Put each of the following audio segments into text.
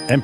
and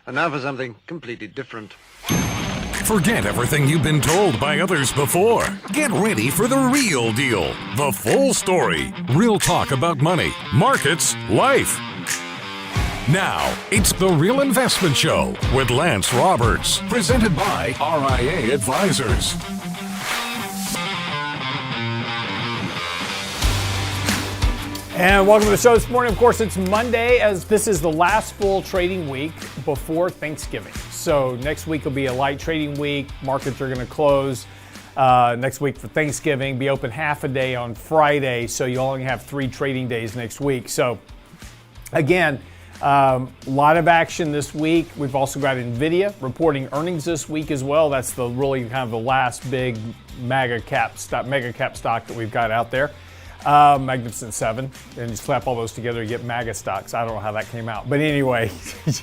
And now for something completely different. Forget everything you've been told by others before. Get ready for the real deal, the full story. Real talk about money, markets, life. Now, it's The Real Investment Show with Lance Roberts, presented by RIA Advisors. And welcome to the show this morning. Of course, it's Monday, as this is the last full trading week before Thanksgiving. So next week will be a light trading week. Markets are going to close next week for Thanksgiving, be open half a day on Friday. So you only have 3 trading days next week. So again, a lot of action this week. We've also got NVIDIA reporting earnings this week as well. That's the really kind of the last big mega cap stock that we've got out there. Magnificent Seven, and you slap all those together, you get MAGA stocks. I don't know how that came out, but anyway,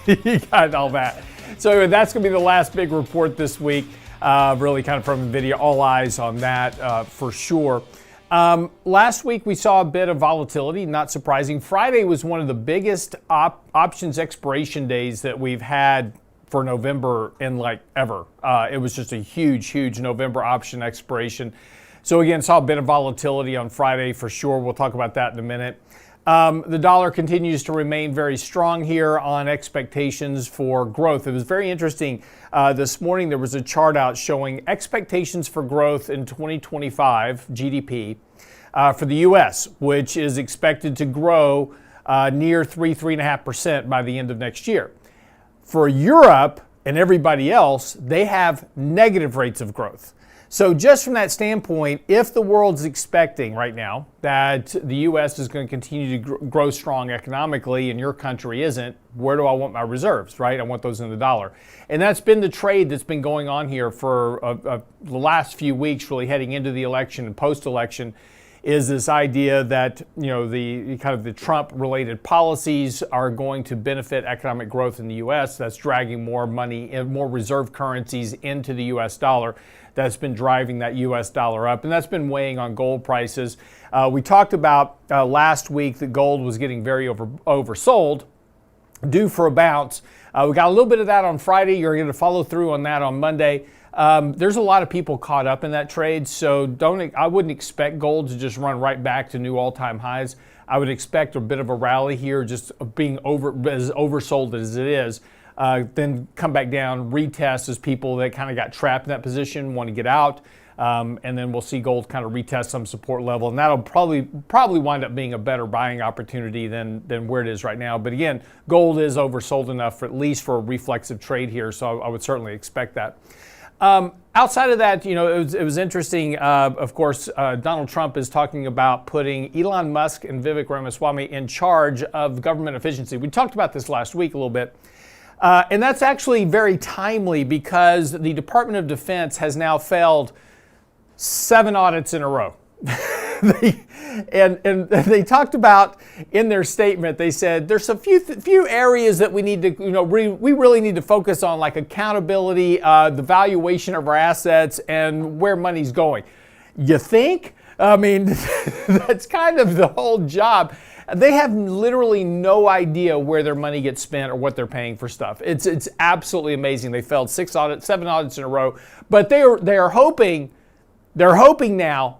you got all that. So that's going to be the last big report this week, really kind of from NVIDIA. All eyes on that for sure. Last week we saw a bit of volatility, not surprising. Friday was one of the biggest options expiration days that we've had for November in like ever. It was just a huge November option expiration. So again, saw a bit of volatility on Friday for sure. We'll talk about that in a minute. The dollar continues to remain very strong here on expectations for growth. It was very interesting. This morning there was a chart out showing expectations for growth in 2025 GDP for the US, which is expected to grow near 3.5% by the end of next year. For Europe and everybody else, they have negative rates of growth. So just from that standpoint, if the world's expecting right now that the U.S. is going to continue to grow strong economically and your country isn't, where do I want my reserves, right? I want those in the dollar. And that's been the trade that's been going on here for the last few weeks, really heading into the election and post-election, is this idea that, you know, the kind of the Trump-related policies are going to benefit economic growth in the U.S. That's dragging more money and more reserve currencies into the U.S. dollar. That's been driving that U.S. dollar up, and that's been weighing on gold prices. We talked about last week that gold was getting very oversold, due for a bounce. We got a little bit of that on Friday. You're going to follow through on that on Monday. There's a lot of people caught up in that trade, so I wouldn't expect gold to just run right back to new all-time highs. I would expect a bit of a rally here, just being as oversold as it is. Then come back down, retest as people that kind of got trapped in that position want to get out, and then we'll see gold kind of retest some support level, and that'll probably wind up being a better buying opportunity than where it is right now. But again, gold is oversold enough, at least for a reflexive trade here, so I would certainly expect that. Outside of that, it was interesting. Of course, Donald Trump is talking about putting Elon Musk and Vivek Ramaswamy in charge of government efficiency. We talked about this last week a little bit. And that's actually very timely because the Department of Defense has now failed 7 audits in a row. And they talked about in their statement, they said there's a few areas that we need to, we really need to focus on, like accountability, the valuation of our assets, and where money's going. You think? I mean, that's kind of the whole job. They have literally no idea where their money gets spent or what they're paying for stuff. It's absolutely amazing. They failed 7 audits in a row, but they are hoping now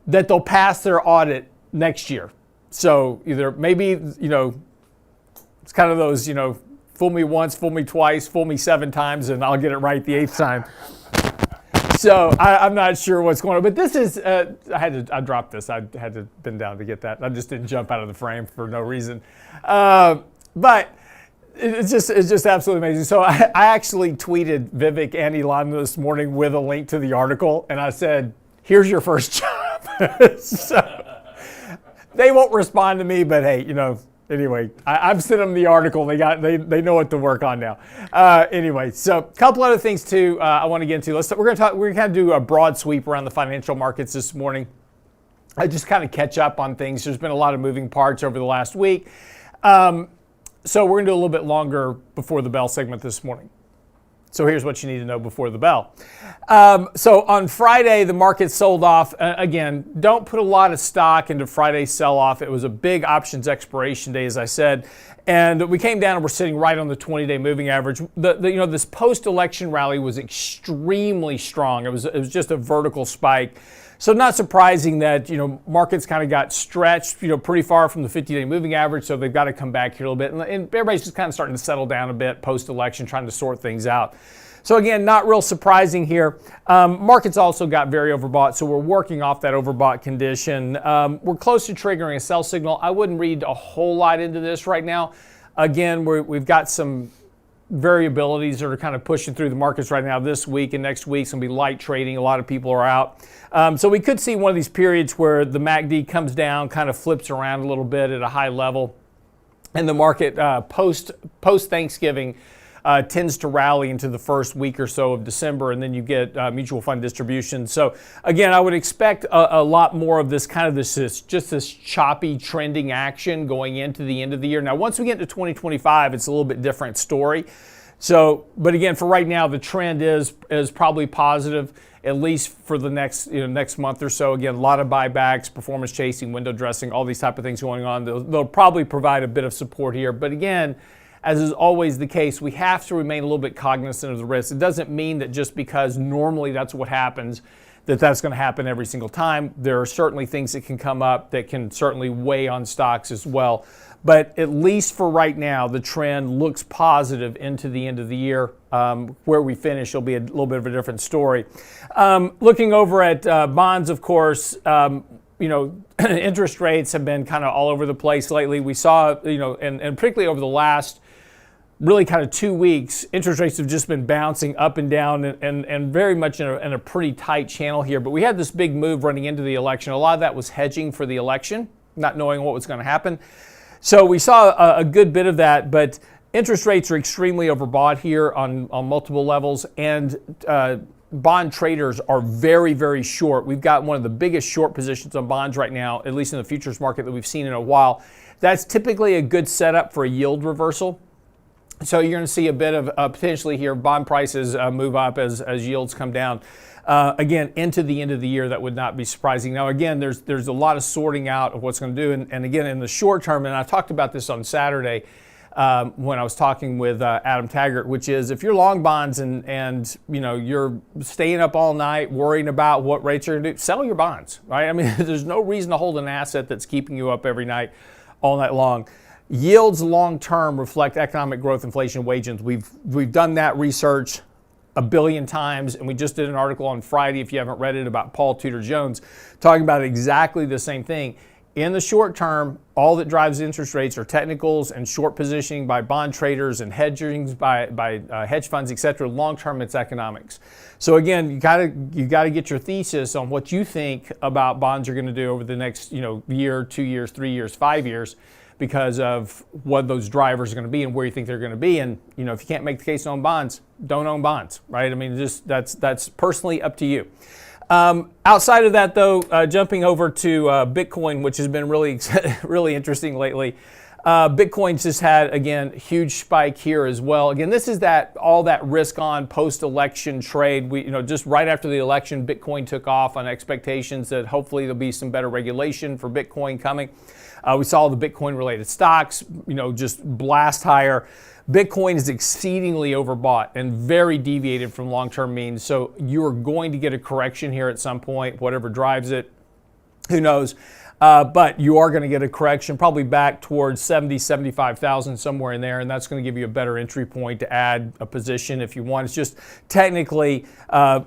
that they'll pass their audit next year. So either maybe, it's kind of those, fool me once, fool me twice, fool me 7 times, and I'll get it right the 8th time. So I'm not sure what's going on, but this is, I dropped this. I had to bend down to get that. I just didn't jump out of the frame for no reason. But it's just absolutely amazing. So I actually tweeted Vivek and Elon this morning with a link to the article, and I said, here's your first job. So they won't respond to me, but hey, anyway, I've sent them the article. They know what to work on now. Anyway, so a couple other things too I want to get into. We're going to do a broad sweep around the financial markets this morning. I just kind of catch up on things. There's been a lot of moving parts over the last week. So we're going to do a little bit longer before the bell segment this morning. So here's what you need to know before the bell. So on Friday, the market sold off. Again, don't put a lot of stock into Friday's sell-off. It was a big options expiration day, as I said. And we came down and we're sitting right on the 20-day moving average. This post-election rally was extremely strong. It was just a vertical spike. So not surprising that, markets kind of got stretched, pretty far from the 50-day moving average. So they've got to come back here a little bit. And everybody's just kind of starting to settle down a bit post-election, trying to sort things out. So again, not real surprising here. Markets also got very overbought. So we're working off that overbought condition. We're close to triggering a sell signal. I wouldn't read a whole lot into this right now. Again, we've got some variabilities that are kind of pushing through the markets right now. This week and next week's going to be light trading. A lot of people are out. So we could see one of these periods where the MACD comes down, kind of flips around a little bit at a high level. And the market post-Thanksgiving tends to rally into the first week or so of December, and then you get mutual fund distribution. So again, I would expect a lot more of this this choppy trending action going into the end of the year. Now, once we get into 2025, it's a little bit different story. So, but again, for right now, the trend is probably positive, at least for the next month or so. Again, a lot of buybacks, performance chasing, window dressing, all these type of things going on. They'll probably provide a bit of support here. But again, as is always the case, we have to remain a little bit cognizant of the risk. It doesn't mean that just because normally that's what happens, that's going to happen every single time. There are certainly things that can come up that can certainly weigh on stocks as well. But at least for right now, the trend looks positive into the end of the year. Where we finish will be a little bit of a different story. Looking over at bonds, of course, interest rates have been kind of all over the place lately. We saw, and particularly over the last really kind of 2 weeks, interest rates have just been bouncing up and down and very much in a pretty tight channel here. But we had this big move running into the election. A lot of that was hedging for the election, not knowing what was going to happen. So we saw a good bit of that, but interest rates are extremely overbought here on multiple levels, and bond traders are very, very short. We've got one of the biggest short positions on bonds right now, at least in the futures market, that we've seen in a while. That's typically a good setup for a yield reversal. So you're going to see a bit of potentially here bond prices move up as yields come down. Again, into the end of the year, that would not be surprising. Now, again, there's a lot of sorting out of what's going to do. And again, in the short term, and I talked about this on Saturday when I was talking with Adam Taggart, which is if you're long bonds and you're staying up all night worrying about what rates are going to do, sell your bonds, right? I mean, there's no reason to hold an asset that's keeping you up every night, all night long. Yields long-term reflect economic growth, inflation, wages. We've done that research a billion times, and we just did an article on Friday, if you haven't read it, about Paul Tudor Jones, talking about exactly the same thing. in the short term, all that drives interest rates are technicals and short positioning by bond traders and hedging by hedge funds, etc. Long term, it's economics. So again, you gotta get your thesis on what you think about bonds are going to do over the next year, 2 years, 3 years, 5 years, because of what those drivers are going to be and where you think they're going to be. And if you can't make the case to own bonds, don't own bonds, right? I mean, just that's personally up to you. Outside of that, though, jumping over to Bitcoin, which has been really, really interesting lately. Bitcoin's just had, again, huge spike here as well. Again, this is all that risk on post-election trade. We, just right after the election, Bitcoin took off on expectations that hopefully there'll be some better regulation for Bitcoin coming. We saw the Bitcoin-related stocks, just blast higher. Bitcoin is exceedingly overbought and very deviated from long-term means. So you're going to get a correction here at some point, whatever drives it, who knows. But you are going to get a correction probably back towards 70, 75,000, somewhere in there. And that's going to give you a better entry point to add a position if you want. It's just technically,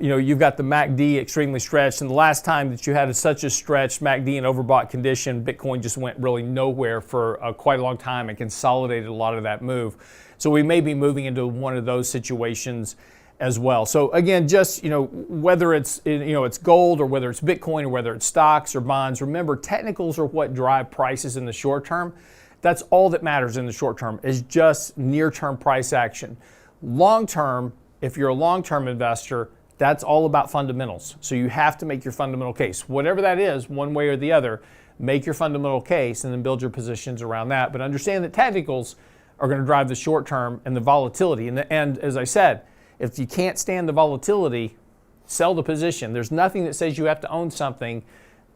you've got the MACD extremely stretched. And the last time that you had such a stretched MACD and overbought condition, Bitcoin just went really nowhere for quite a long time and consolidated a lot of that move. So we may be moving into one of those situations as well. So again, just whether it's it's gold or whether it's Bitcoin or whether it's stocks or bonds, remember technicals are what drive prices in the short term. That's all that matters in the short term, is just near-term price action. Long term, if you're a long-term investor, that's all about fundamentals. So you have to make your fundamental case, whatever that is, one way or the other. Make your fundamental case and then build your positions around that. But understand that technicals are going to drive the short term and the volatility. And as I said, if you can't stand the volatility, sell the position. There's nothing that says you have to own something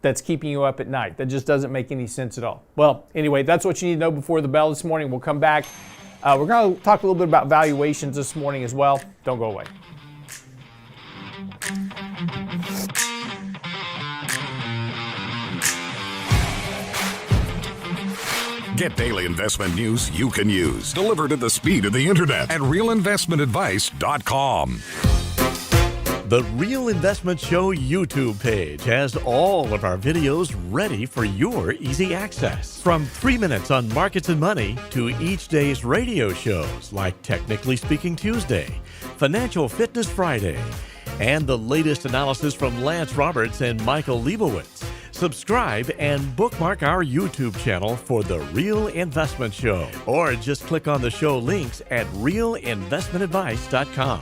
that's keeping you up at night. That just doesn't make any sense at all. Well, anyway, that's what you need to know before the bell this morning. We'll come back. We're going to talk a little bit about valuations this morning as well. Don't go away. Get daily investment news you can use, delivered at the speed of the internet at realinvestmentadvice.com. The Real Investment Show YouTube page has all of our videos ready for your easy access. From 3 minutes on markets and money to each day's radio shows like Technically Speaking Tuesday, Financial Fitness Friday, and the latest analysis from Lance Roberts and Michael Leibowitz. Subscribe and bookmark our YouTube channel for The Real Investment Show, or just click on the show links at realinvestmentadvice.com.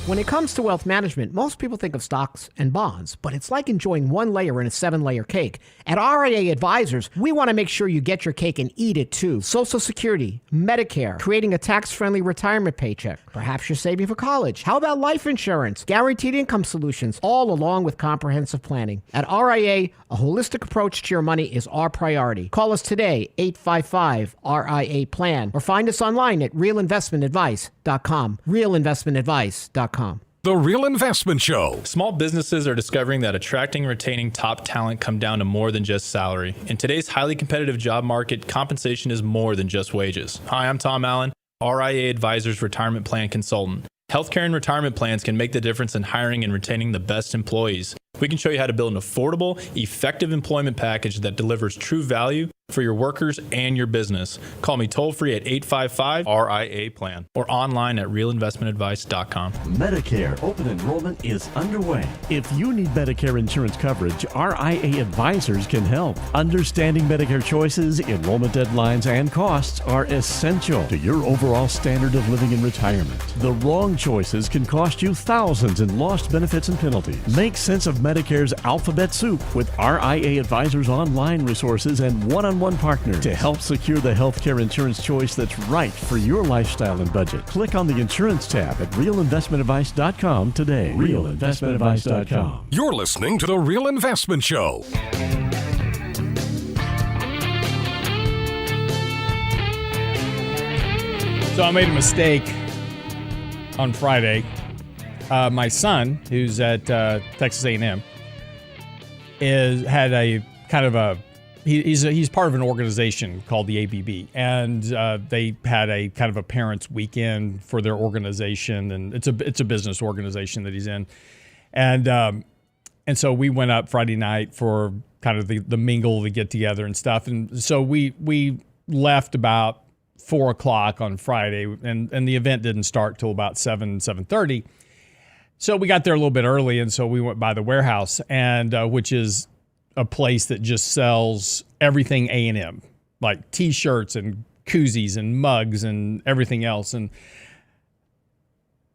When it comes to wealth management, most people think of stocks and bonds, but it's like enjoying one layer in a 7-layer cake. At RIA Advisors, we want to make sure you get your cake and eat it too. Social Security, Medicare, creating a tax-friendly retirement paycheck. Perhaps you're saving for college. How about life insurance, guaranteed income solutions, all along with comprehensive planning? At RIA, a holistic approach to your money is our priority. Call us today, 855-RIA-PLAN, or find us online at realinvestmentadvice.com. realinvestmentadvice.com. The Real Investment Show. Small businesses are discovering that attracting and retaining top talent come down to more than just salary. In today's highly competitive job market, compensation is more than just wages. Hi, I'm Tom Allen, RIA Advisors Retirement Plan Consultant. Healthcare and retirement plans can make the difference in hiring and retaining the best employees. We can show you how to build an affordable, effective employment package that delivers true value for your workers and your business. Call me toll-free at 855-RIA-PLAN or online at realinvestmentadvice.com. Medicare open enrollment is underway. If you need Medicare insurance coverage, RIA Advisors can help. Understanding Medicare choices, enrollment deadlines, and costs are essential to your overall standard of living in retirement. The wrong choices can cost you thousands in lost benefits and penalties. Make sense of Medicare's alphabet soup with RIA Advisors online resources and one-on-one partners to help secure the healthcare insurance choice that's right for your lifestyle and budget. Click on the insurance tab at realinvestmentadvice.com today. realinvestmentadvice.com. You're listening to The Real Investment Show. So I made a mistake on Friday. My son, who's at Texas A&M, had a kind of a he's part of an organization called the ABB, and they had a kind of a parents' weekend for their organization, and it's a business organization that he's in, and And so we went up Friday night for kind of the mingle, the get together and stuff. And so we left about 4 o'clock on Friday, and the event didn't start till about 7:30. So we got there a little bit early, and so we went by the warehouse, and which is a place that just sells everything A&M, like T-shirts and koozies and mugs and everything else. And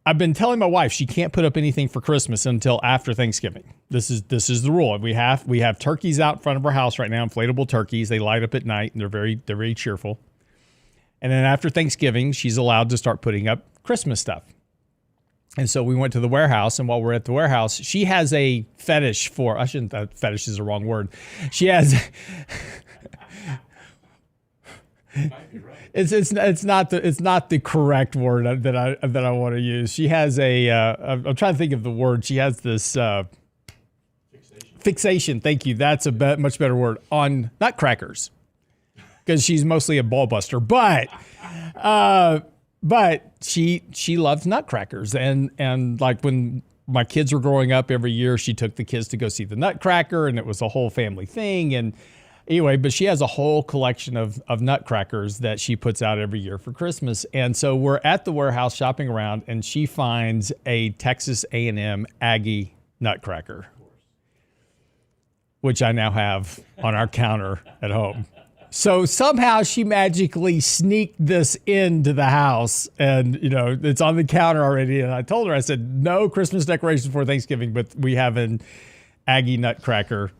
I've been telling my wife she can't put up anything for Christmas until after Thanksgiving. This is the rule. We have turkeys out in front of our house right now, inflatable turkeys. They light up at night, and they're very cheerful. And then after Thanksgiving, she's allowed to start putting up Christmas stuff. And so we went to the warehouse, and while we're at the warehouse, she has a fetish for, fetish is the wrong word. She has, it's not the correct word that I want to use. She has I'm trying to think of the word. She has this fixation. Thank you. That's a much better word, on nutcrackers, because she's mostly a ball buster, but she loves nutcrackers, and like when my kids were growing up, every year she took the kids to go see the Nutcracker, and it was a whole family thing. And anyway, but she has a whole collection of nutcrackers that she puts out every year for Christmas. And so we're at the warehouse shopping around, and she finds a Texas A&M Aggie nutcracker, which I now have on our counter at home. So somehow she magically sneaked this into the house, and it's on the counter already. And I told her, I said, no Christmas decorations for Thanksgiving, but we have an Aggie nutcracker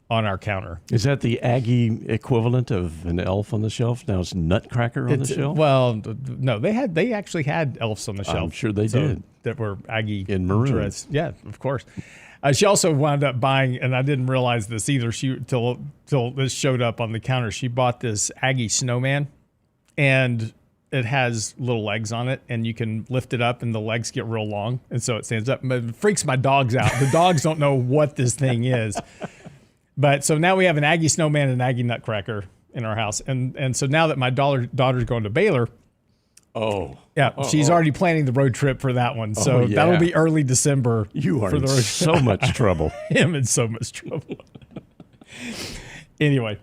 on our counter. Is that the Aggie equivalent of an elf on the shelf? Now it's nutcracker on the shelf? Well, no, they actually had elves on the shelf. I'm sure they did. That were Aggie in maroon. Dress. Yeah, of course. She also wound up buying, and I didn't realize this either, till this showed up on the counter. She bought this Aggie snowman, and it has little legs on it, and you can lift it up, and the legs get real long, and so it stands up. But it freaks my dogs out. The dogs don't know what this thing is. But so now we have an Aggie snowman and an Aggie nutcracker in our house, and so now that my daughter's going to Baylor. She's already planning the road trip for that one. So that'll be early December. You are in so much trouble. I am in so much trouble. Anyway,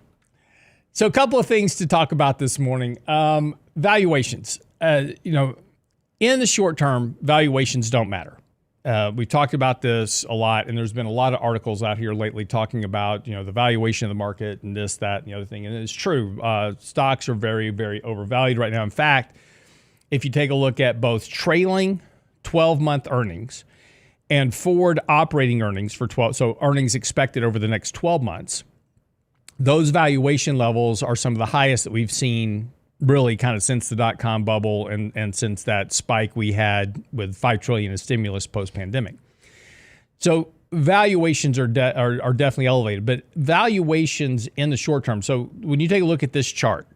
so a couple of things to talk about this morning. Valuations. In the short term, valuations don't matter. We've talked about this a lot, and there's been a lot of articles out here lately talking about, the valuation of the market and this, that, and the other thing. And it's true. Stocks are very, very overvalued right now. In fact, if you take a look at both trailing 12-month earnings and forward operating earnings for so earnings expected over the next 12 months, those valuation levels are some of the highest that we've seen really kind of since the dot-com bubble and since that spike we had with $5 trillion in stimulus post-pandemic. So valuations are definitely elevated, but valuations in the short term. So when you take a look at this chart,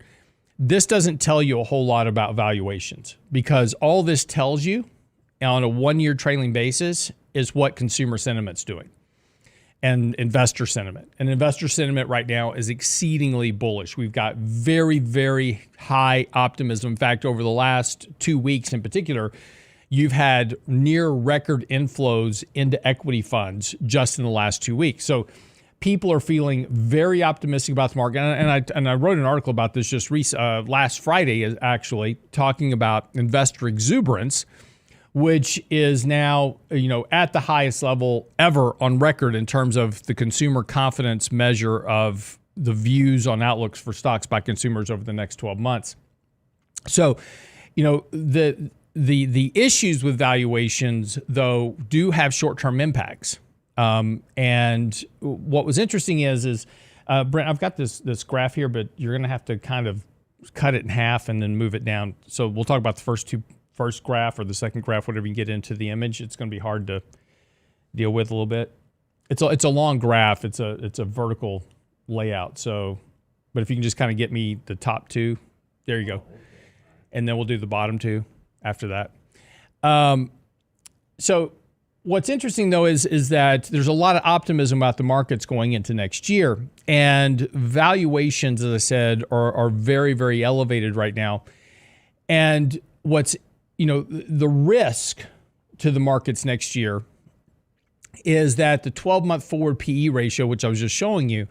this doesn't tell you a whole lot about valuations, because all this tells you on a one-year trailing basis is what consumer sentiment's doing and investor sentiment. And investor sentiment right now is exceedingly bullish. We've got very, very high optimism. In fact, over the last 2 weeks in particular, you've had near record inflows into equity funds just in the last 2 weeks. So people are feeling very optimistic about the market. And I wrote an article about this just last Friday, actually, talking about investor exuberance, which is now, at the highest level ever on record in terms of the consumer confidence measure of the views on outlooks for stocks by consumers over the next 12 months. So, the issues with valuations, though, do have short-term impacts. And what was interesting is Brent, I've got this graph here, but you're going to have to kind of cut it in half and then move it down. So we'll talk about the first graph or the second graph, whatever you get into the image. It's going to be hard to deal with a little bit. It's a long graph. It's a vertical layout. So, but if you can just kind of get me the top two, there you go. And then we'll do the bottom two after that. So what's interesting, though, is that there's a lot of optimism about the markets going into next year. And valuations, as I said, are very, very elevated right now. And what's, the risk to the markets next year is that the 12-month forward PE ratio, which I was just showing you,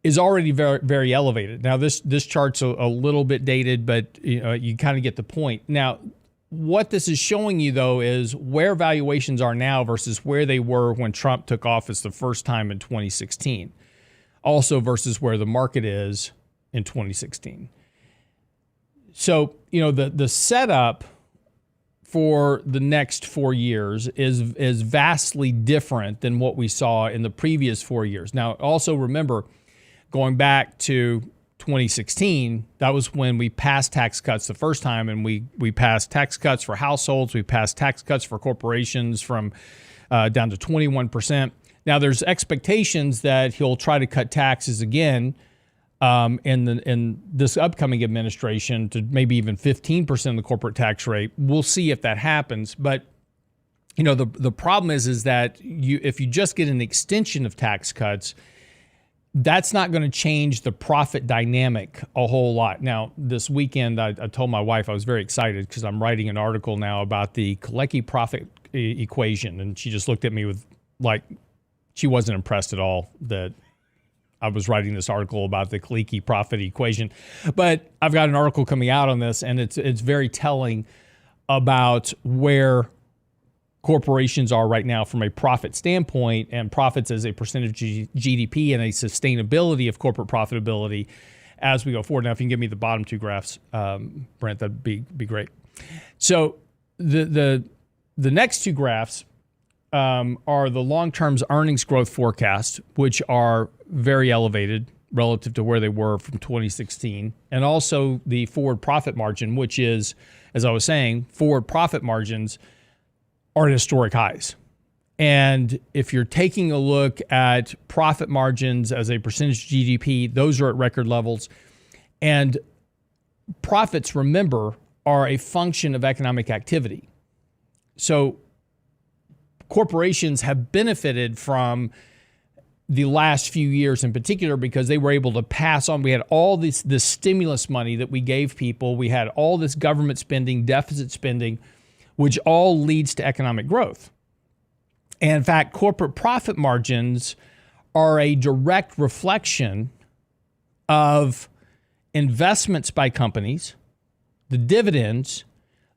is already very, very elevated. Now, this chart's a little bit dated, but you kind of get the point. Now, what this is showing you, though, is where valuations are now versus where they were when Trump took office the first time in 2016. Also versus where the market is in 2016. So, the setup for the next 4 years is vastly different than what we saw in the previous 4 years. Now, also remember, going back to 2016, that was when we passed tax cuts the first time, and we passed tax cuts for households, we passed tax cuts for corporations from down to 21%. Now, there's expectations that he'll try to cut taxes again in this upcoming administration to maybe even 15% of the corporate tax rate. We'll see if that happens. But the problem is that if you just get an extension of tax cuts, that's not going to change the profit dynamic a whole lot. Now, this weekend, I told my wife I was very excited because I'm writing an article now about the Kalecki profit equation, and she just looked at me with she wasn't impressed at all that I was writing this article about the Kalecki profit equation. But I've got an article coming out on this, and it's very telling about where corporations are right now from a profit standpoint, and profits as a percentage of GDP and a sustainability of corporate profitability as we go forward. Now, if you can give me the bottom two graphs, Brent, that'd be great. So the next two graphs are the long-term earnings growth forecasts, which are very elevated relative to where they were from 2016, and also the forward profit margin, which is, as I was saying, forward profit margins are at historic highs. And if you're taking a look at profit margins as a percentage of GDP, those are at record levels. And profits, remember, are a function of economic activity. So corporations have benefited from the last few years in particular because they were able to pass on. We had all this stimulus money that we gave people. We had all this government spending, deficit spending, which all leads to economic growth. And in fact, corporate profit margins are a direct reflection of investments by companies, the dividends,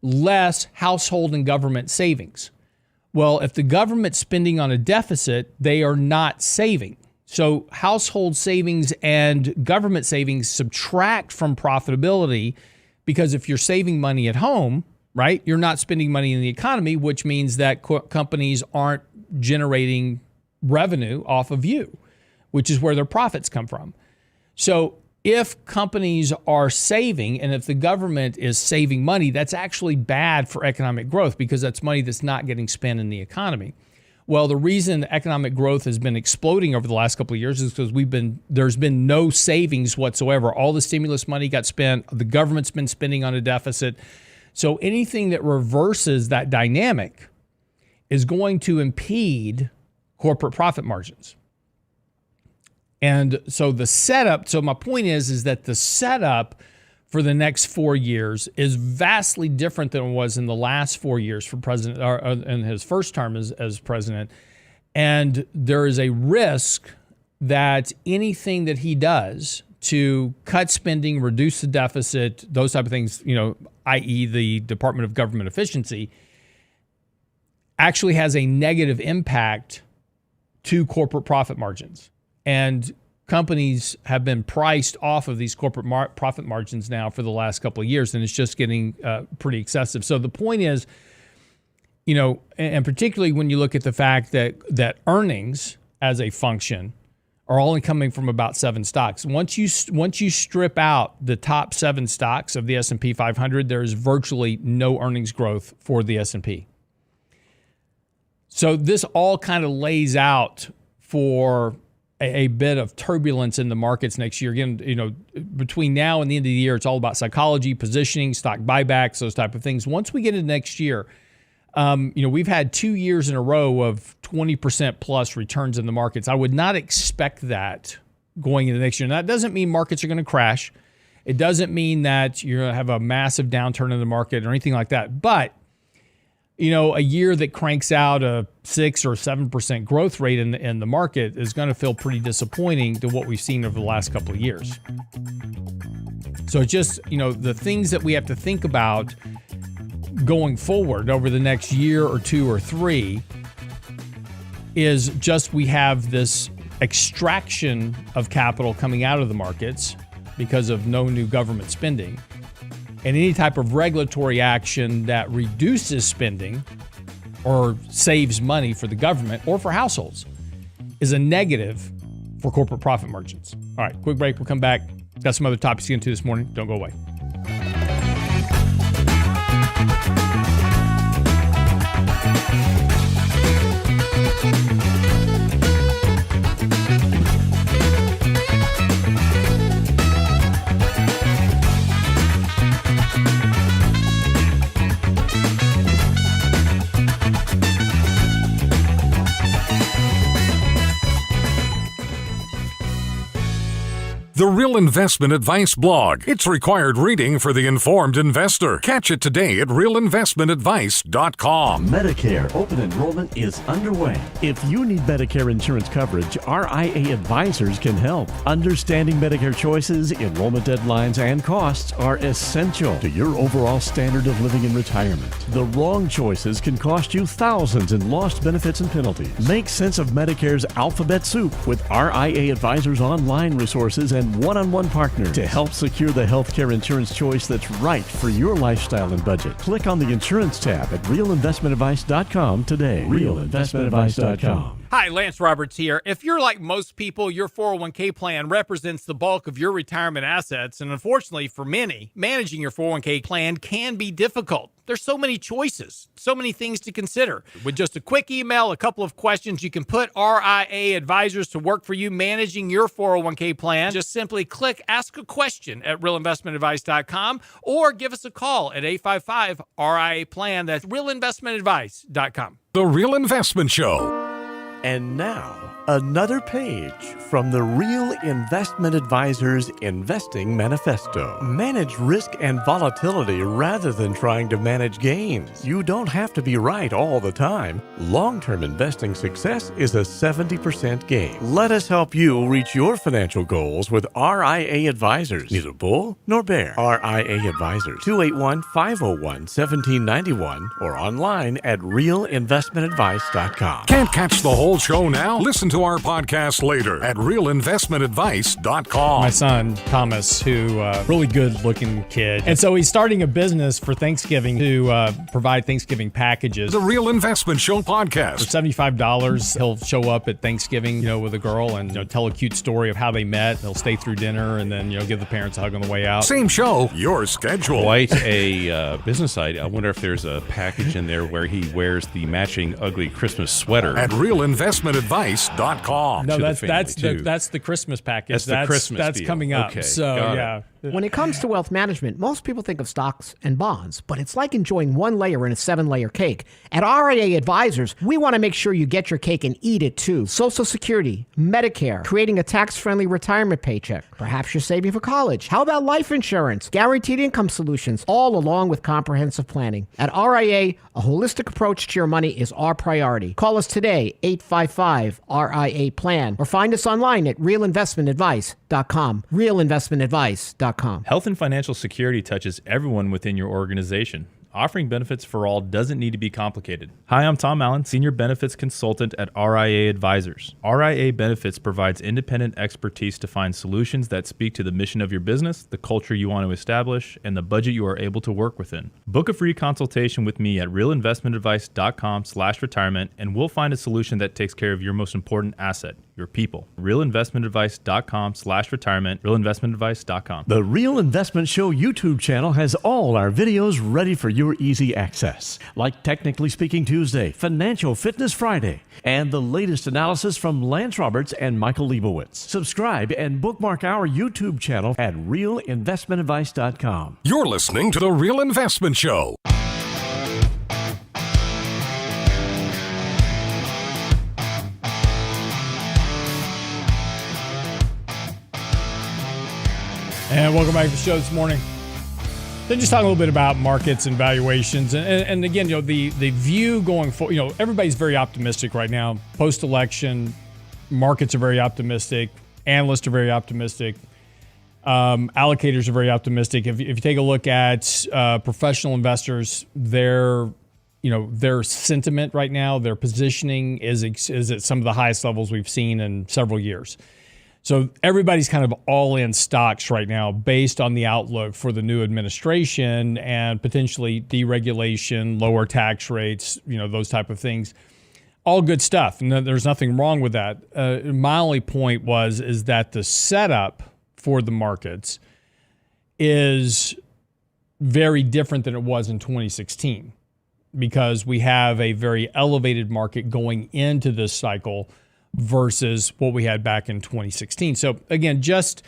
less household and government savings. Well, if the government's spending on a deficit, they are not saving. So household savings and government savings subtract from profitability, because if you're saving money at home, right, you're not spending money in the economy, which means that companies aren't generating revenue off of you, which is where their profits come from. So if companies are saving, and if the government is saving money, that's actually bad for economic growth because that's money that's not getting spent in the economy. Well, the reason economic growth has been exploding over the last couple of years is because there's been no savings whatsoever. All the stimulus money got spent. The government's been spending on a deficit. So anything that reverses that dynamic is going to impede corporate profit margins. And so my point is that the setup for the next 4 years is vastly different than it was in the last 4 years for president, or in his first term as president. And there is a risk that anything that he does to cut spending, reduce the deficit, those type of things, i.e. the Department of Government Efficiency, actually has a negative impact to corporate profit margins. And companies have been priced off of these corporate profit margins now for the last couple of years, and it's just getting pretty excessive. So the point is, and particularly when you look at the fact that earnings as a function are only coming from about 7 stocks. Once you strip out the top 7 stocks of the S&P 500, there is virtually no earnings growth for the S&P. So this all kind of lays out for a bit of turbulence in the markets next year. Again, between now and the end of the year, it's all about psychology, positioning, stock buybacks, those type of things. Once we get into next year, we've had 2 years in a row of 20% plus returns in the markets. I would not expect that going into next year. And that doesn't mean markets are going to crash. It doesn't mean that you're going to have a massive downturn in the market or anything like that. But a year that cranks out a 6 or 7% growth rate in the market is going to feel pretty disappointing to what we've seen over the last couple of years. So just, the things that we have to think about going forward over the next year or 2 or 3 is just we have this extraction of capital coming out of the markets because of no new government spending. And any type of regulatory action that reduces spending or saves money for the government or for households is a negative for corporate profit margins. All right, quick break. We'll come back. Got some other topics to get into this morning. Don't go away. The Real Investment Advice blog. It's required reading for the informed investor. Catch it today at realinvestmentadvice.com. Medicare open enrollment is underway. If you need Medicare insurance coverage, RIA advisors can help. Understanding Medicare choices, enrollment deadlines, and costs are essential to your overall standard of living in retirement. The wrong choices can cost you thousands in lost benefits and penalties. Make sense of Medicare's alphabet soup with RIA advisors' online resources and one-on-one partner to help secure the healthcare insurance choice that's right for your lifestyle and budget. Click on the insurance tab at realinvestmentadvice.com today. Realinvestmentadvice.com. Hi, Lance Roberts here. If you're like most people, your 401k plan represents the bulk of your retirement assets. And unfortunately for many, managing your 401k plan can be difficult. There's so many choices, so many things to consider. With just a quick email, a couple of questions, you can put RIA advisors to work for you managing your 401k plan. Just simply click Ask a Question at realinvestmentadvice.com or give us a call at 855-RIA-PLAN. That's realinvestmentadvice.com. The Real Investment Show. And now, another page from the Real Investment Advisors Investing Manifesto. Manage risk and volatility rather than trying to manage gains. You don't have to be right all the time. Long-term investing success is a 70% gain. Let us help you reach your financial goals with RIA Advisors. Neither bull nor bear. RIA Advisors, 281-501-1791 or online at realinvestmentadvice.com. Can't catch the whole show now? Listen to our podcast later at realinvestmentadvice.com. My son, Thomas, who really good-looking kid. And so he's starting a business for Thanksgiving to provide Thanksgiving packages. The Real Investment Show For podcast. $75, he'll show up at Thanksgiving, with a girl and tell a cute story of how they met. They'll stay through dinner and then, give the parents a hug on the way out. Same show, your schedule. Quite a business idea. I wonder if there's a package in there where he wears the matching ugly Christmas sweater. At realinvestmentadvice.com. No, to the that's family, too. that's the Christmas package. That's the Christmas That's deal. coming up. Okay, So got it. yeah. When it comes to wealth management, most people think of stocks and bonds, but it's like enjoying one layer in a 7-layer cake. At RIA Advisors, we want to make sure you get your cake and eat it too. Social Security, Medicare, creating a tax-friendly retirement paycheck. Perhaps you're saving for college. How about life insurance, guaranteed income solutions, all along with comprehensive planning? At RIA, a holistic approach to your money is our priority. Call us today, 855-RIA-PLAN, or find us online at realinvestmentadvice.com. Realinvestmentadvice.com. Health and financial security touches everyone within your organization. Offering benefits for all doesn't need to be complicated. Hi, I'm Tom Allen, Senior Benefits Consultant at RIA Advisors. RIA Benefits provides independent expertise to find solutions that speak to the mission of your business, the culture you want to establish, and the budget you are able to work within. Book a free consultation with me at realinvestmentadvice.com/retirement, and we'll find a solution that takes care of your most important asset, your people. realinvestmentadvice.com/retirement, realinvestmentadvice.com. The Real Investment Show YouTube channel has all our videos ready for your easy access, like Technically Speaking Tuesday, Financial Fitness Friday, and the latest analysis from Lance Roberts and Michael Leibowitz. Subscribe and bookmark our YouTube channel at realinvestmentadvice.com. You're listening to The Real Investment Show. And welcome back to the show this morning. Then just talk a little bit about markets and valuations. And again, the view going forward, everybody's very optimistic right now. Post-election, markets are very optimistic. Analysts are very optimistic. Allocators are very optimistic. If you take a look at professional investors, their sentiment right now, their positioning is at some of the highest levels we've seen in several years. So everybody's kind of all in stocks right now based on the outlook for the new administration and potentially deregulation, lower tax rates, those type of things. All good stuff. And there's nothing wrong with that. My only point is that the setup for the markets is very different than it was in 2016 because we have a very elevated market going into this cycle versus what we had back in 2016. So again, it's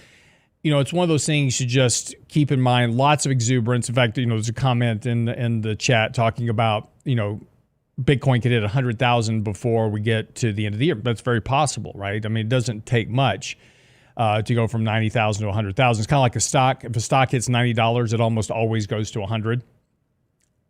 one of those things you just keep in mind. Lots of exuberance. In fact, there's a comment in the chat talking about, Bitcoin could hit 100,000 before we get to the end of the year. That's very possible, right? I mean, it doesn't take much to go from 90,000 to 100,000. It's kind of like a stock. If a stock hits $90, it almost always goes to 100.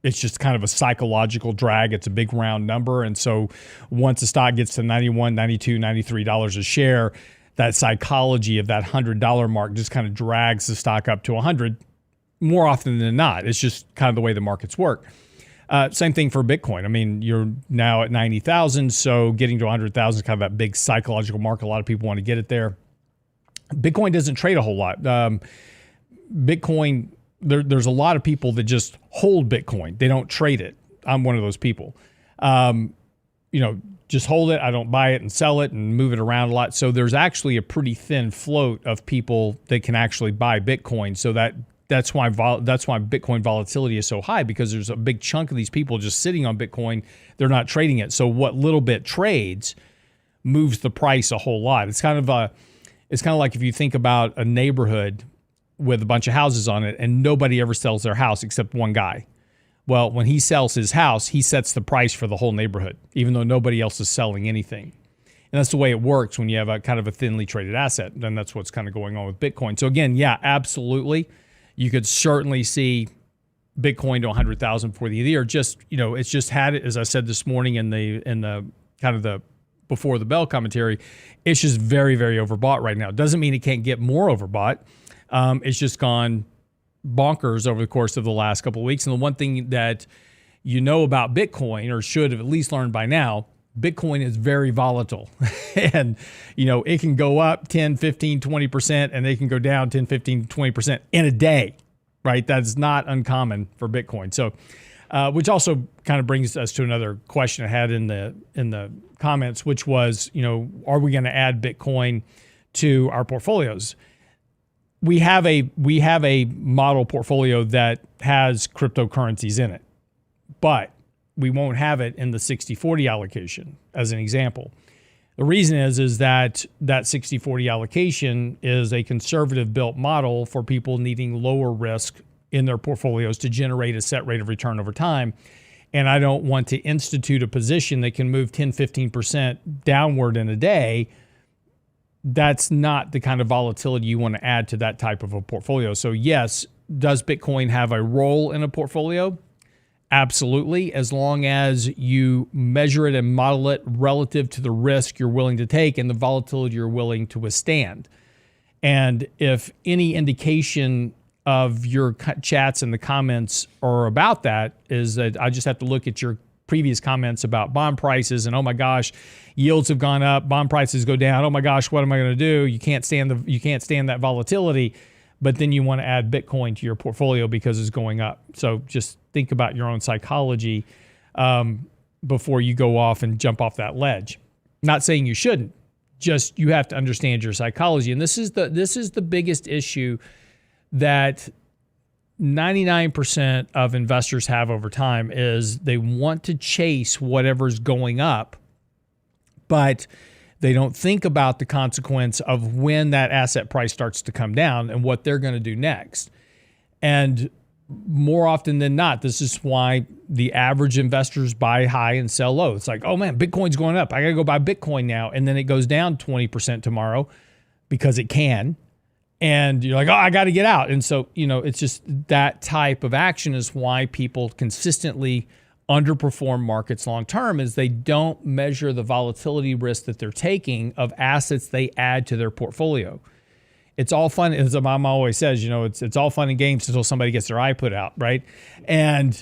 It's just kind of a psychological drag. It's a big round number. And so once the stock gets to $91, $92, $93 a share, that psychology of that $100 mark just kind of drags the stock up to 100 more often than not. It's just kind of the way the markets work. Same thing for Bitcoin. I mean, you're now at 90,000, so getting to 100,000 is kind of that big psychological mark. A lot of people want to get it there. Bitcoin doesn't trade a whole lot. Bitcoin, there's a lot of people that just hold Bitcoin. They don't trade it. I'm one of those people. Just hold it. I don't buy it and sell it and move it around a lot. So there's actually a pretty thin float of people that can actually buy Bitcoin. So that's why Bitcoin volatility is so high, because there's a big chunk of these people just sitting on Bitcoin. They're not trading it. So what little bit trades moves the price a whole lot. It's kind of like if you think about a neighborhood with a bunch of houses on it and nobody ever sells their house except one guy. Well, when he sells his house, he sets the price for the whole neighborhood, even though nobody else is selling anything. And that's the way it works when you have a kind of a thinly traded asset. And that's what's kind of going on with Bitcoin. So again, yeah, absolutely. You could certainly see Bitcoin to 100,000 before the end of the year. Just, it's just had it, as I said this morning in the kind of the before the bell commentary, it's just very, very overbought right now. Doesn't mean it can't get more overbought. It's just gone bonkers over the course of the last couple of weeks. And the one thing that about Bitcoin, or should have at least learned by now, Bitcoin is very volatile. And, it can go up 10, 15, 20%, and it can go down 10, 15, 20% in a day, right? That's not uncommon for Bitcoin. So, which also kind of brings us to another question I had in the comments, which was, are we going to add Bitcoin to our portfolios? We have a model portfolio that has cryptocurrencies in it, but we won't have it in the 60-40 allocation, as an example. The reason is that 60-40 allocation is a conservative built model for people needing lower risk in their portfolios to generate a set rate of return over time. And I don't want to institute a position that can move 10, 15% downward in a day. That's not the kind of volatility you want to add to that type of a portfolio. So yes, does Bitcoin have a role in a portfolio? Absolutely, as long as you measure it and model it relative to the risk you're willing to take and the volatility you're willing to withstand. And if any indication of your chats and the comments are about that, is that I just have to look at your previous comments about bond prices and, oh my gosh, yields have gone up, bond prices go down. Oh my gosh, what am I going to do? You can't stand that volatility, but then you want to add Bitcoin to your portfolio because it's going up. So just think about your own psychology before you go off and jump off that ledge. Not saying you shouldn't, just you have to understand your psychology. And this is the biggest issue that 99% of investors have over time, is they want to chase whatever's going up, but they don't think about the consequence of when that asset price starts to come down and what they're going to do next. And more often than not, this is why the average investors buy high and sell low. It's like, oh man, Bitcoin's going up. I got to go buy Bitcoin now. And then it goes down 20% tomorrow because it can. And you're like, oh, I got to get out. And so, it's just that type of action is why people consistently underperform markets long term, is they don't measure the volatility risk that they're taking of assets they add to their portfolio. It's all fun, as my mom always says, it's all fun and games until somebody gets their eye put out, right? And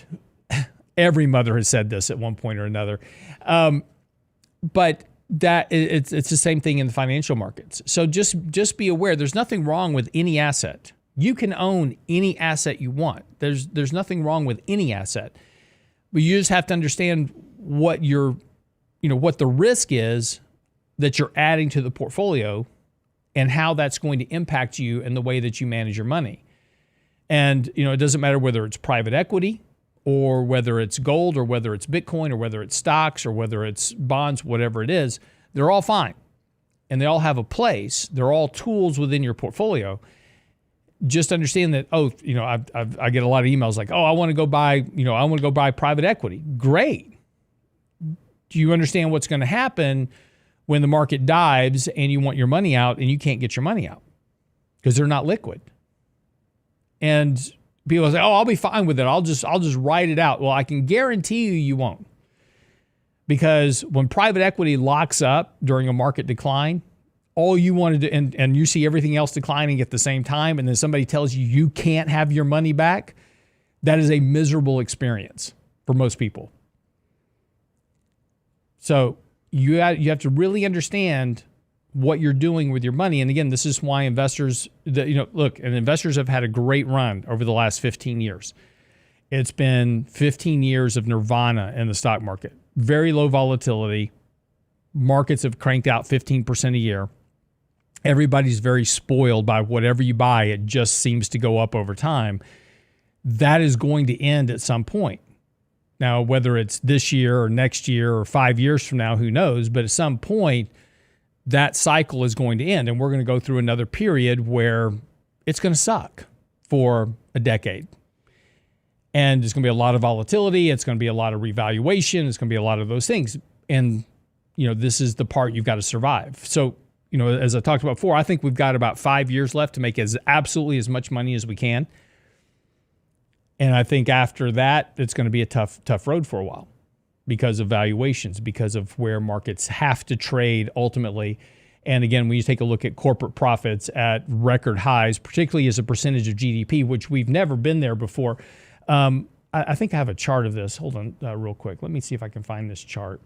every mother has said this at one point or another. But that it's the same thing in the financial markets. So just be aware, there's nothing wrong with any asset. You can own any asset you want. There's nothing wrong with any asset. But you just have to understand what what the risk is that you're adding to the portfolio and how that's going to impact you and the way that you manage your money. And, it doesn't matter whether it's private equity or whether it's gold or whether it's Bitcoin or whether it's stocks or whether it's bonds, whatever it is, they're all fine. And they all have a place. They're all tools within your portfolio. Just understand that, I get a lot of emails like, I want to go buy private equity. Great. Do you understand what's going to happen when the market dives and you want your money out and you can't get your money out because they're not liquid? And people say, I'll be fine with it. I'll just write it out. Well, I can guarantee you won't. Because when private equity locks up during a market decline, all you want to do, and you see everything else declining at the same time, and then somebody tells you can't have your money back, that is a miserable experience for most people. So you have to really understand what you're doing with your money. And again, this is why investors, investors have had a great run over the last 15 years. It's been 15 years of nirvana in the stock market. Very low volatility. Markets have cranked out 15% a year. Everybody's very spoiled by whatever you buy. It just seems to go up over time. That is going to end at some point. Now, whether it's this year or next year or 5 years from now, who knows? But at some point, that cycle is going to end, and we're going to go through another period where it's going to suck for a decade. And there's going to be a lot of volatility. It's going to be a lot of revaluation. It's going to be a lot of those things. And, this is the part you've got to survive. So, as I talked about before, I think we've got about 5 years left to make absolutely as much money as we can. And I think after that, it's going to be a tough road for a while because of valuations, because of where markets have to trade ultimately. And again, when you take a look at corporate profits at record highs, particularly as a percentage of GDP, which we've never been there before. I think I have a chart of this. Hold on real quick. Let me see if I can find this chart.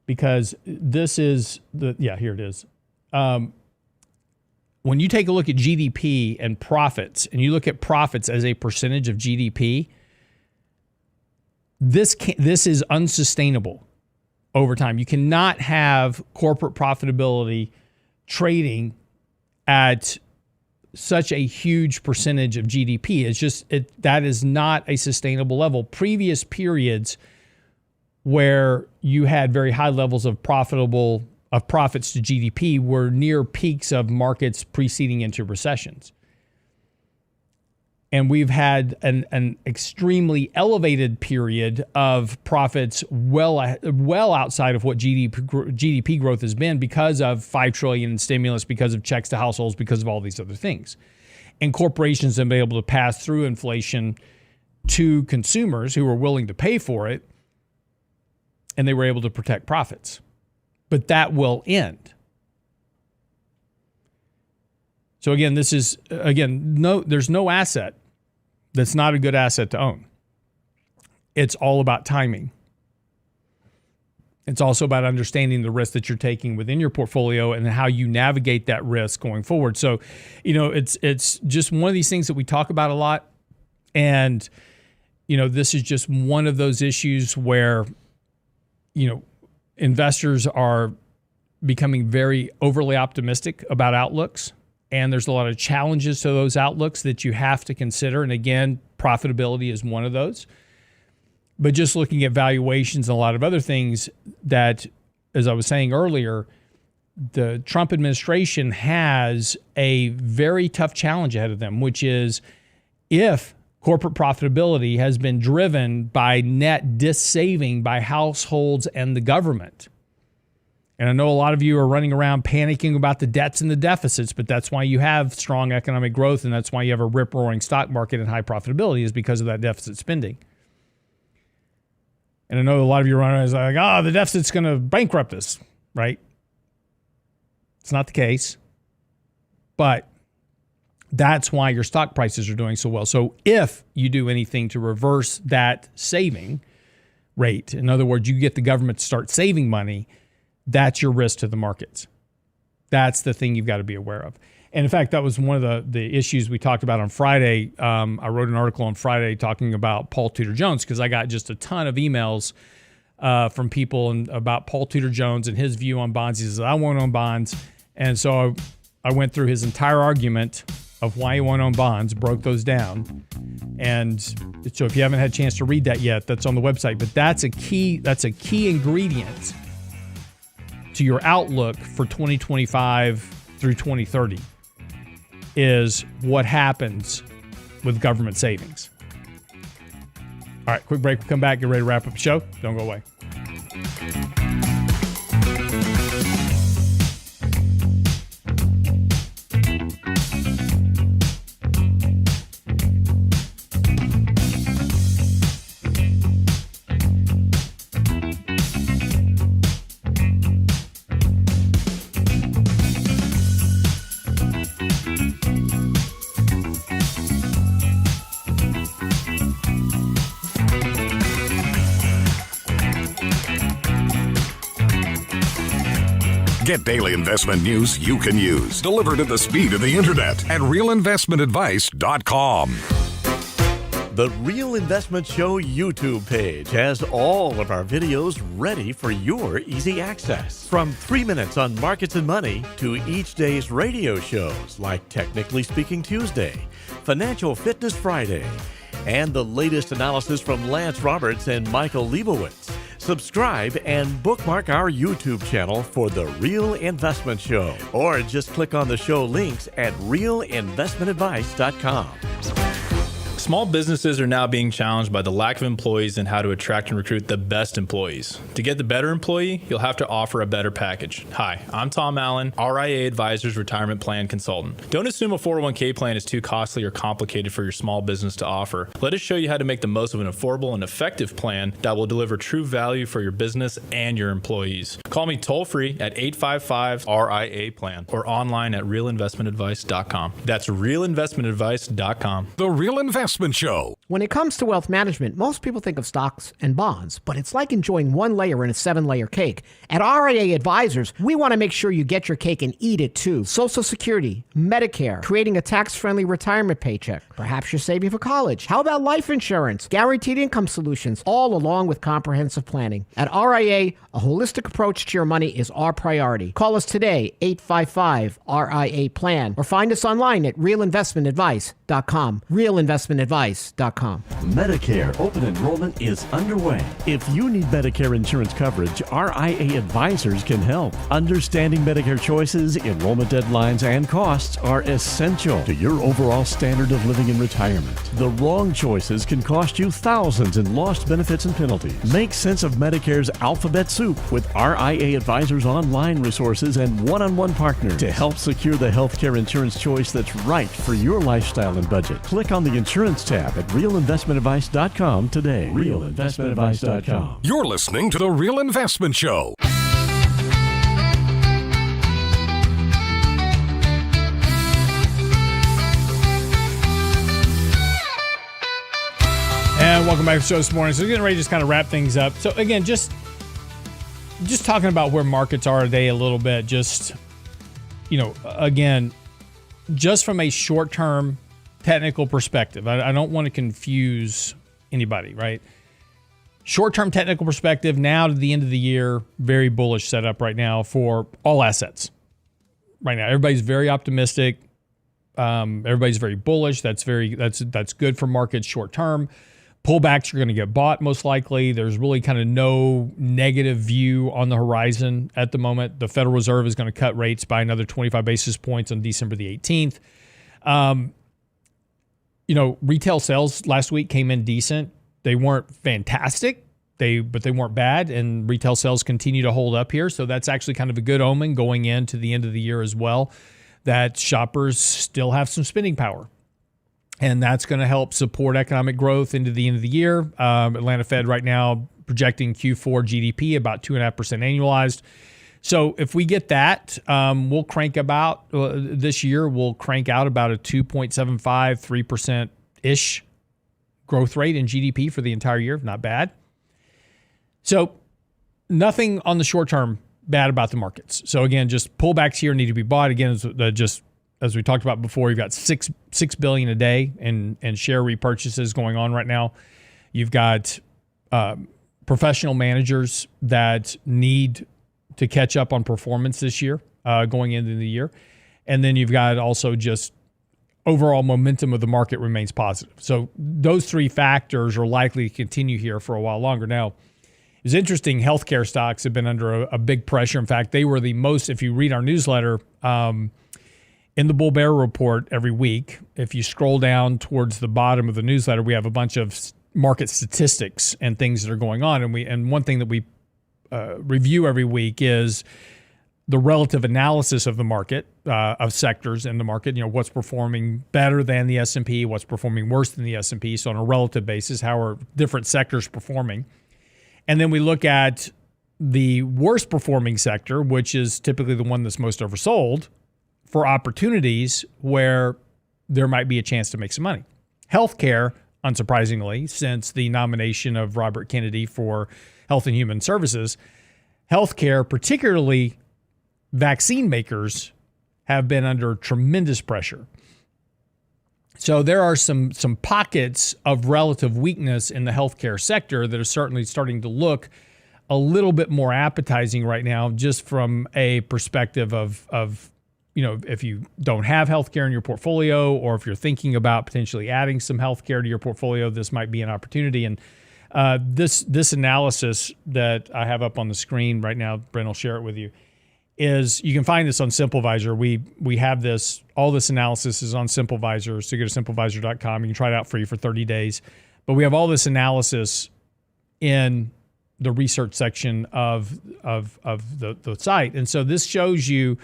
Because this is here it is. When you take a look at GDP and profits, and you look at profits as a percentage of GDP, this is unsustainable over time. You cannot have corporate profitability trading at such a huge percentage of GDP. It's just that is not a sustainable level. Previous periods where you had very high levels of profits to GDP were near peaks of markets preceding into recessions. And we've had an extremely elevated period of profits well outside of what GDP growth has been because of $5 trillion in stimulus, because of checks to households, because of all these other things. And corporations have been able to pass through inflation to consumers who were willing to pay for it, and they were able to protect profits. But that will end. So again, there's no asset that's not a good asset to own. It's all about timing. It's also about understanding the risk that you're taking within your portfolio and how you navigate that risk going forward. So, it's just one of these things that we talk about a lot. And, this is just one of those issues where, investors are becoming very overly optimistic about outlooks. And there's a lot of challenges to those outlooks that you have to consider. And again, profitability is one of those. But just looking at valuations and a lot of other things that, as I was saying earlier, the Trump administration has a very tough challenge ahead of them, which is if corporate profitability has been driven by net dissaving by households and the government, And I know a lot of you are running around panicking about the debts and the deficits, but that's why you have strong economic growth, and that's why you have a rip-roaring stock market and high profitability, is because of that deficit spending. And I know a lot of you are running around like, the deficit's going to bankrupt us, right? It's not the case. But that's why your stock prices are doing so well. So if you do anything to reverse that saving rate, in other words, you get the government to start saving money, that's your risk to the markets. That's the thing you've got to be aware of. And in fact, that was one of the issues we talked about on Friday. I wrote an article on Friday talking about Paul Tudor Jones because I got just a ton of emails from people about Paul Tudor Jones and his view on bonds. He says, I won't own bonds. And so I went through his entire argument of why he won't own bonds, broke those down. And so if you haven't had a chance to read that yet, that's on the website. But that's a key ingredient to your outlook for 2025 through 2030 is what happens with government savings. All right, quick break. We'll come back, get ready to wrap up the show. Don't go away. Get daily investment news you can use, delivered at the speed of the internet at realinvestmentadvice.com. The Real Investment Show YouTube page has all of our videos ready for your easy access. From 3 minutes on markets and money to each day's radio shows like Technically Speaking Tuesday, Financial Fitness Friday, and the latest analysis from Lance Roberts and Michael Leibowitz. Subscribe and bookmark our YouTube channel for The Real Investment Show, or just click on the show links at realinvestmentadvice.com. Small businesses are now being challenged by the lack of employees and how to attract and recruit the best employees. To get the better employee, you'll have to offer a better package. Hi, I'm Tom Allen, RIA Advisors Retirement Plan Consultant. Don't assume a 401k plan is too costly or complicated for your small business to offer. Let us show you how to make the most of an affordable and effective plan that will deliver true value for your business and your employees. Call me toll-free at 855-RIA-PLAN or online at realinvestmentadvice.com. That's realinvestmentadvice.com. The Real Investment Show. When it comes to wealth management, most people think of stocks and bonds, but it's like enjoying one layer in a 7-layer cake. At RIA Advisors, we want to make sure you get your cake and eat it too. Social Security, Medicare, creating a tax-friendly retirement paycheck. Perhaps you're saving for college. How about life insurance, guaranteed income solutions, all along with comprehensive planning? At RIA, a holistic approach to your money is our priority. Call us today, 855-RIA-PLAN, or find us online at realinvestmentadvice.com. realinvestmentadvice.com. Medicare open enrollment is underway. If you need Medicare insurance coverage, RIA Advisors can help. Understanding Medicare choices, enrollment deadlines, and costs are essential to your overall standard of living in retirement. The wrong choices can cost you thousands in lost benefits and penalties. Make sense of Medicare's alphabet soup with RIA Advisors online resources and one-on-one partners to help secure the healthcare insurance choice that's right for your lifestyle and budget. Click on the insurance tab at realinvestmentadvice.com today. realinvestmentadvice.com. You're listening to The Real Investment Show. And welcome back to the show this morning. So we're getting ready to just kind of wrap things up. So again, just talking about where markets are today a little bit, just, again, just from a short-term technical perspective. I don't want to confuse anybody, right? Short-term technical perspective, now to the end of the year, very bullish setup right now for all assets. Right now, everybody's very optimistic. Everybody's very bullish. That's good for markets short-term. Pullbacks are going to get bought most likely. There's really kind of no negative view on the horizon at the moment. The Federal Reserve is going to cut rates by another 25 basis points on December the 18th. Retail sales last week came in decent. They weren't fantastic. but they weren't bad, and retail sales continue to hold up here. So that's actually kind of a good omen going into the end of the year as well, that shoppers still have some spending power. And that's going to help support economic growth into the end of the year. Atlanta Fed right now projecting Q4 GDP about 2.5% annualized. So if we get that, we'll crank about this year, we'll crank out about a 2.75, 3%-ish growth rate in GDP for the entire year. Not bad. So nothing on the short term bad about the markets. So again, just pullbacks here need to be bought. Again, just as we talked about before, you've got $6 billion a day in share repurchases going on right now. You've got professional managers that need to catch up on performance this year, going into the year. And then you've got also just overall momentum of the market remains positive. So those three factors are likely to continue here for a while longer. Now, it's interesting, healthcare stocks have been under a big pressure. In fact, they were the most, if you read our newsletter, in the Bull Bear Report every week, if you scroll down towards the bottom of the newsletter, we have a bunch of market statistics and things that are going on. And one thing that we review every week is the relative analysis of the market, of sectors in the market. You know, what's performing better than the S&P, what's performing worse than the S&P. So on a relative basis, how are different sectors performing? And then we look at the worst performing sector, which is typically the one that's most oversold, for opportunities where there might be a chance to make some money. Healthcare, unsurprisingly, since the nomination of Robert Kennedy for Health and Human Services, healthcare, particularly vaccine makers, have been under tremendous pressure. So there are some pockets of relative weakness in the healthcare sector that are certainly starting to look a little bit more appetizing right now, just from a perspective of you know, if you don't have healthcare in your portfolio, or if you're thinking about potentially adding some healthcare to your portfolio, this might be an opportunity. And this analysis that I have up on the screen right now, Brent will share it with you, is you can find this on SimpleVisor. We have this, all this analysis is on SimpleVisor. So you go to simplevisor.com. You can try it out for you for 30 days. But we have all this analysis in the research section of the site. And so this shows you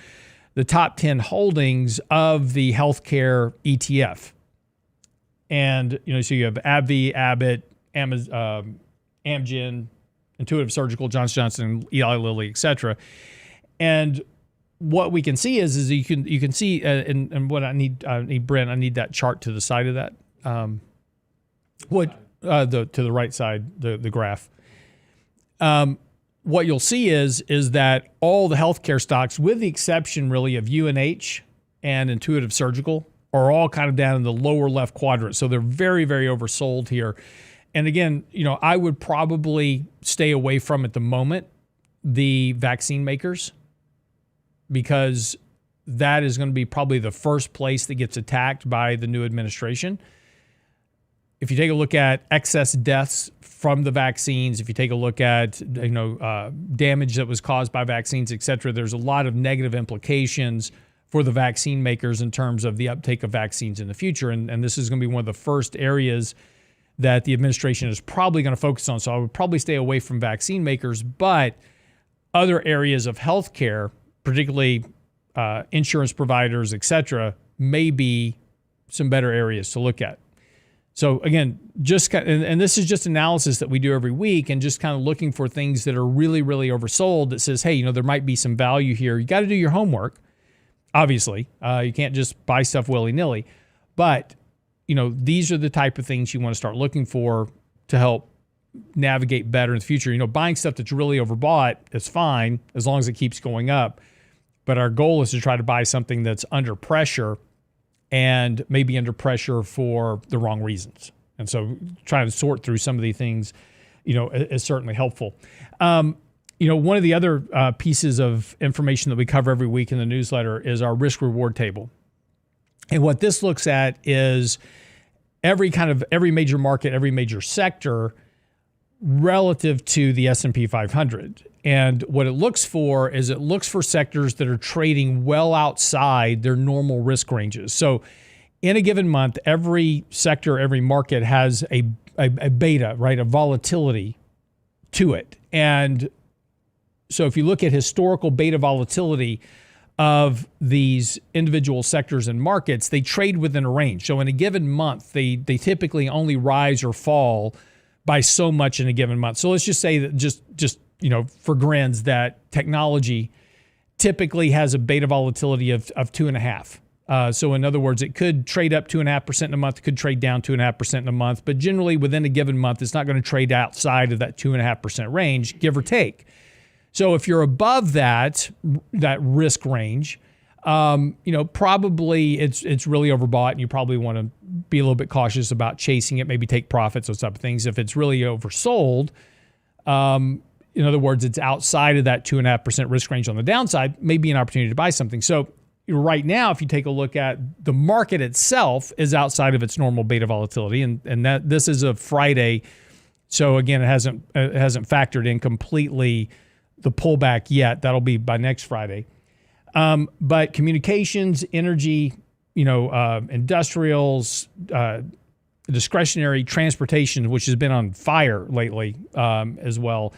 the top 10 holdings of the healthcare ETF. And, you know, so you have AbbVie, Abbott, Amgen, Intuitive Surgical, Johnson & Johnson, Eli Lilly, et cetera. And what we can see is you can see, and what I need Brent, I need that chart to the side of that. To the right side, the graph. What you'll see is that all the healthcare stocks, with the exception really of UNH and Intuitive Surgical, are all kind of down in the lower left quadrant. So they're very, very oversold here. And again, you know, I would probably stay away from at the moment the vaccine makers, because that is going to be probably the first place that gets attacked by the new administration. If you take a look at excess deaths from the vaccines, if you take a look at damage that was caused by vaccines, et cetera, there's a lot of negative implications for the vaccine makers in terms of the uptake of vaccines in the future. And this is going to be one of the first areas that the administration is probably going to focus on. So I would probably stay away from vaccine makers, but other areas of healthcare, particularly insurance providers, et cetera, may be some better areas to look at. So again, and this is just analysis that we do every week, and just kind of looking for things that are really, really oversold that says, hey, you know, there might be some value here. You got to do your homework, obviously. You can't just buy stuff willy-nilly. But, you know, these are the type of things you want to start looking for to help navigate better in the future. You know, buying stuff that's really overbought is fine as long as it keeps going up. But our goal is to try to buy something that's under pressure, and maybe under pressure for the wrong reasons. And so trying to sort through some of these things, you know, is certainly helpful. You know, one of the other pieces of information that we cover every week in the newsletter is our risk reward table. And what this looks at is every major market, every major sector relative to the S&P 500. And what it looks for is it looks for sectors that are trading well outside their normal risk ranges. So in a given month, every sector, every market has a beta, right, a volatility to it. And so if you look at historical beta volatility of these individual sectors and markets, they trade within a range. So in a given month, they typically only rise or fall by so much in a given month. So let's just say that just for grins, that technology typically has a beta volatility of 2.5. So in other words, it could trade up 2.5% in a month, it could trade down 2.5% in a month, but generally within a given month, it's not going to trade outside of that 2.5% range, give or take. So if you're above that risk range, probably it's really overbought, and you probably want to be a little bit cautious about chasing it, maybe take profits, those type of things. If it's really oversold, in other words, it's outside of that 2.5% risk range on the downside, maybe an opportunity to buy something. So right now, if you take a look at the market itself, is outside of its normal beta volatility, and that this is a Friday, so again, it hasn't factored in completely the pullback yet. That'll be by next Friday. But communications, energy, industrials, discretionary, transportation, which has been on fire lately as well.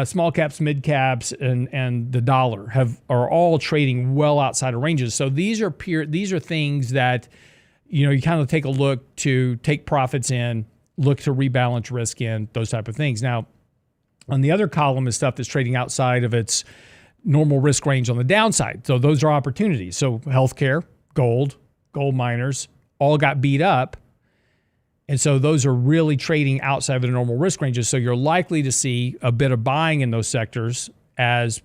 Small caps, mid caps, and the dollar are all trading well outside of ranges. So these are things that you kind of take a look to take profits in, look to rebalance risk in, those type of things. Now, on the other column is stuff that's trading outside of its normal risk range on the downside. So those are opportunities. So healthcare, gold miners all got beat up. And so those are really trading outside of the normal risk ranges. So you're likely to see a bit of buying in those sectors as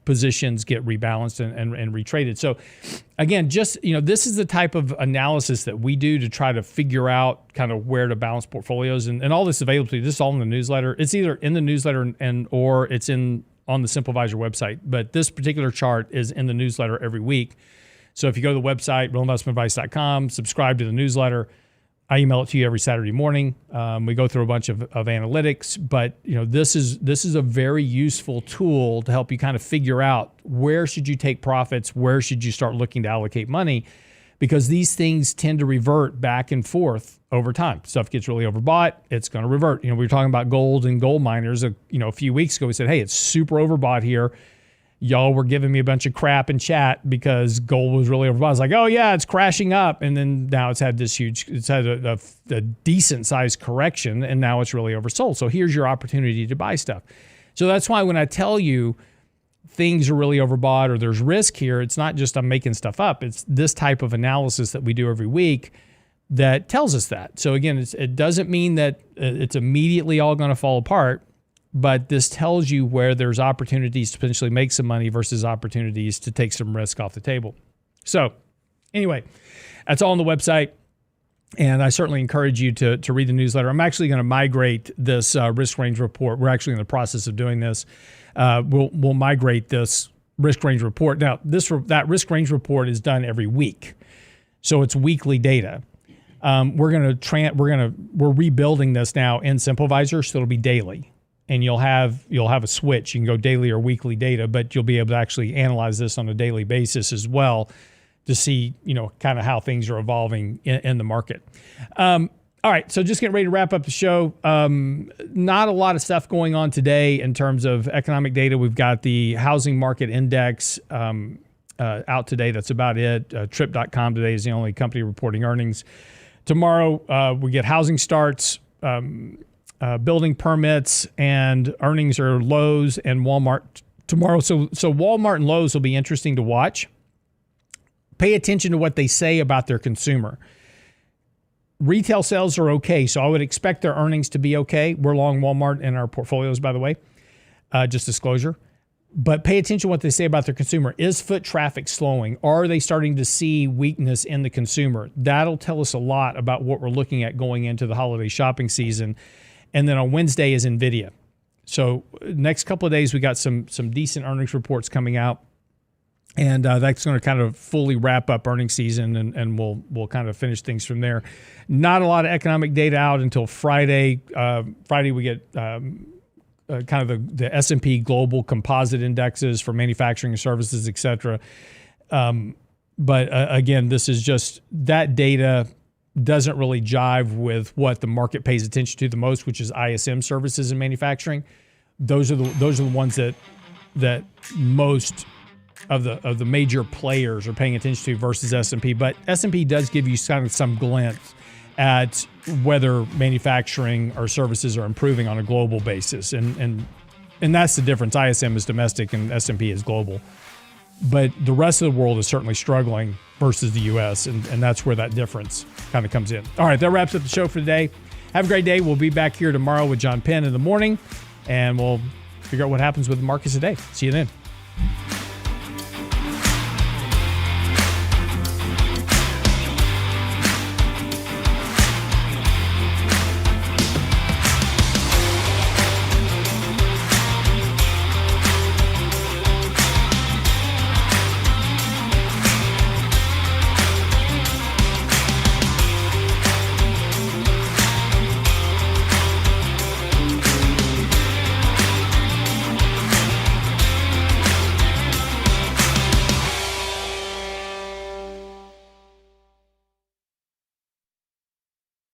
positions get rebalanced and retraded. So again, this is the type of analysis that we do to try to figure out kind of where to balance portfolios, and all this available to you. This is all in the newsletter. It's either in the newsletter or it's on the SimpleVisor website. But this particular chart is in the newsletter every week. So if you go to the website, realinvestmentadvice.com, subscribe to the newsletter. I email it to you every Saturday morning. We go through a bunch of analytics, but this is a very useful tool to help you kind of figure out where should you take profits, where should you start looking to allocate money, because these things tend to revert back and forth over time. Stuff gets really overbought, it's going to revert. We were talking about gold and gold miners a few weeks ago. We said, hey, it's super overbought here. Y'all were giving me a bunch of crap in chat because gold was really overbought. I was like, oh yeah, it's crashing up. And then now it's had a decent sized correction, and now it's really oversold. So here's your opportunity to buy stuff. So that's why when I tell you things are really overbought or there's risk here, it's not just I'm making stuff up. It's this type of analysis that we do every week that tells us that. So again, it doesn't mean that it's immediately all going to fall apart, but this tells you where there's opportunities to potentially make some money versus opportunities to take some risk off the table. So anyway, that's all on the website, and I certainly encourage you to read the newsletter. I'm actually going to migrate this risk range report. We're actually in the process of doing this. We'll migrate this risk range report. Now, that risk range report is done every week, so it's weekly data. We're rebuilding this now in SimpleVisor, so it'll be daily. And you'll have a switch. You can go daily or weekly data, but you'll be able to actually analyze this on a daily basis as well to see, kind of how things are evolving in the market. All right, so just getting ready to wrap up the show. Not a lot of stuff going on today in terms of economic data. We've got the housing market index out today. That's about it. Trip.com today is the only company reporting earnings. Tomorrow we get housing starts, building permits, and earnings are Lowe's and Walmart tomorrow. So Walmart and Lowe's will be interesting to watch. Pay attention to what they say about their consumer. Retail sales are okay, so I would expect their earnings to be okay. We're long Walmart in our portfolios, by the way, just disclosure. But pay attention to what they say about their consumer. Is foot traffic slowing? Are they starting to see weakness in the consumer? That'll tell us a lot about what we're looking at going into the holiday shopping season. And then on Wednesday is NVIDIA. So next couple of days, we got some decent earnings reports coming out. And that's going to kind of fully wrap up earnings season, and we'll kind of finish things from there. Not a lot of economic data out until Friday. Friday we get kind of the S&P global composite indexes for manufacturing and services, et cetera. But again, this is just that data doesn't really jive with what the market pays attention to the most, which is ISM services and manufacturing. those are the ones that most of the major players are paying attention to versus S&P. But S&P does give you kind of some glimpse at whether manufacturing or services are improving on a global basis, and that's the difference. ISM is domestic and S&P is global. But the rest of the world is certainly struggling versus the U.S., and that's where that difference kind of comes in. All right, that wraps up the show for today. Have a great day. We'll be back here tomorrow with John Penn in the morning, and we'll figure out what happens with the markets today. See you then.